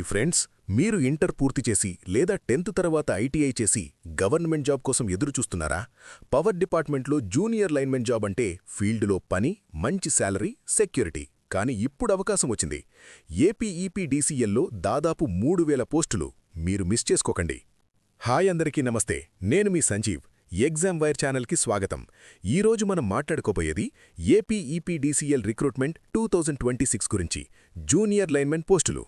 Friends, మీరు inter పూర్తి చేసి లేదా 10th తర్వాత ఐటీఐ చేసి గవర్నమెంట్ జాబ్ కోసం ఎదురుచూస్తున్నారా? పవర్ డిపార్ట్మెంట్లో జూనియర్ లైన్మెన్ జాబ్ అంటే ఫీల్డ్లో పని, మంచి శాలరీ, సెక్యూరిటీ. కానీ ఇప్పుడు అవకాశం వచ్చింది. ఏపీఈపీడీసీఎల్లో దాదాపు 3000 పోస్టులు. మీరు మిస్ చేసుకోకండి. హాయ్ అందరికీ నమస్తే, నేను మీ సంజీవ్. ఎగ్జామ్ వైర్ ఛానల్కి స్వాగతం. ఈరోజు మనం మాట్లాడుకోబోయేది ఏపీఈపీడీసీఎల్ రిక్రూట్మెంట్ 2026 గురించి, జూనియర్ లైన్మెన్ పోస్టులు.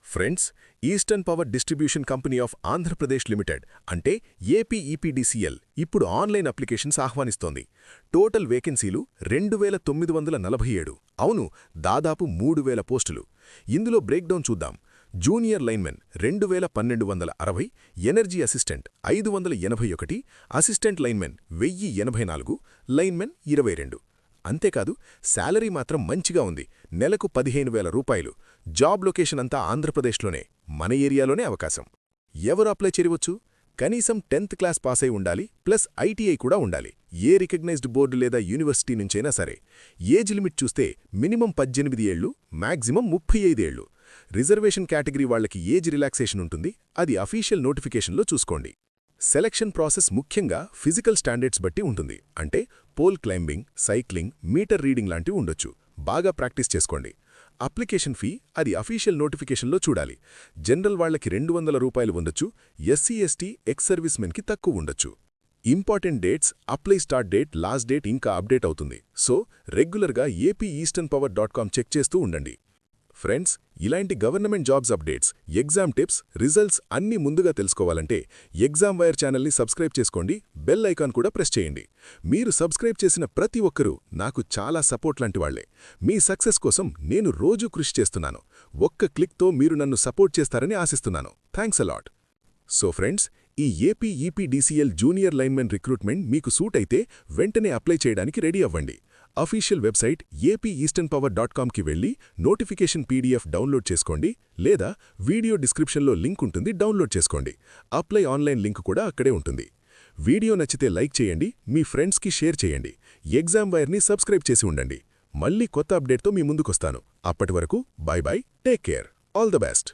Friends, eastern power distribution company of Andhra Pradesh limited అంటే ఏపీఈపీడీసీఎల్ ఇప్పుడు ఆన్లైన్ అప్లికేషన్స్ ఆహ్వానిస్తోంది. టోటల్ వేకెన్సీలు 2947. అవును, దాదాపు 3000 పోస్టులు. ఇందులో బ్రేక్డౌన్ చూద్దాం. Junior linemen 2160, energy assistant 581, assistant linemen 1084, linemen 22. అంతేకాదు, శాలరీ మాత్రం మంచిగా ఉంది. నెలకు 15,000 రూపాయలు. జాబ్ లొకేషన్ అంతా ఆంధ్రప్రదేశ్లోనే, మన ఏరియాలోనే అవకాశం. ఎవరు అప్లై చేయవచ్చు? కనీసం 10th క్లాస్ పాస్ అయి ఉండాలి, ప్లస్ ఐటీఐ కూడా ఉండాలి. ఏ రికగ్నైజ్డ్ బోర్డు లేదా యూనివర్సిటీ నుంచైనా సరే. ఏజ్ లిమిట్ చూస్తే మినిమం 18 ఏళ్లు, మ్యాక్సిమం 35 ఏళ్లు. రిజర్వేషన్ కేటగిరీ వాళ్లకి ఏజ్ రిలాక్సేషన్ ఉంటుంది, అది అఫీషియల్ నోటిఫికేషన్లో చూసుకోండి. సెలక్షన్ ప్రాసెస్ ముఖ్యంగా ఫిజికల్ స్టాండర్డ్స్ బట్టి ఉంటుంది. అంటే pole climbing, cycling, meter reading లాంటివి ఉండొచ్చు. బాగా ప్రాక్టీస్ చేసుకోండి. అప్లికేషన్ ఫీ అది అఫీషియల్ నోటిఫికేషన్లో చూడాలి. జనరల్ వాళ్లకి 200 రూపాయలు ఉండొచ్చు, ఎస్సీ ఎస్టీ ఎక్స్ సర్వీస్ మెన్కి తక్కువ ఉండొచ్చు. Important dates, apply start date, last date ఇంకా అప్డేట్ అవుతుంది. సో రెగ్యులర్గా easternpower.com చెక్ చేస్తూ ఉండండి. ఫ్రెండ్స్, ఇలాంటి government jobs updates, exam tips, results అన్నీ ముందుగా తెలుసుకోవాలంటే ఎగ్జామ్ వైర్ ఛానల్ని సబ్స్క్రైబ్ చేసుకోండి. బెల్ ఐకాన్ కూడా ప్రెస్ చేయండి. మీరు సబ్స్క్రైబ్ చేసిన ప్రతి ఒక్కరూ నాకు చాలా సపోర్ట్ లాంటి వాళ్లే. మీ సక్సెస్ కోసం నేను రోజూ కృషి చేస్తున్నాను. ఒక్క క్లిక్తో మీరు నన్ను సపోర్ట్ చేస్తారని ఆశిస్తున్నాను. Thanks a lot. సో ఫ్రెండ్స్, ఈ ఏపీఈపీడీసీఎల్ జూనియర్ లైన్మెన్ రిక్రూట్మెంట్ మీకు సూట్ అయితే వెంటనే అప్లై చేయడానికి రెడీ అవ్వండి. అఫీషియల్ వెబ్సైట్ easternpower.comకి వెళ్ళి నోటిఫికేషన్ పీడీఎఫ్ డౌన్లోడ్ చేసుకోండి, లేదా వీడియో డిస్క్రిప్షన్లో లింక్ ఉంటుంది, డౌన్లోడ్ చేసుకోండి. అప్లై ఆన్లైన్ లింక్ కూడా అక్కడే ఉంటుంది. వీడియో నచ్చితే లైక్ చేయండి, మీ ఫ్రెండ్స్కి షేర్ చేయండి. ఎగ్జామ్ వైర్ని సబ్స్క్రైబ్ చేసి ఉండండి. మళ్ళీ కొత్త అప్డేట్తో మీ ముందుకొస్తాను. అప్పటి వరకు by by, take care, all the best.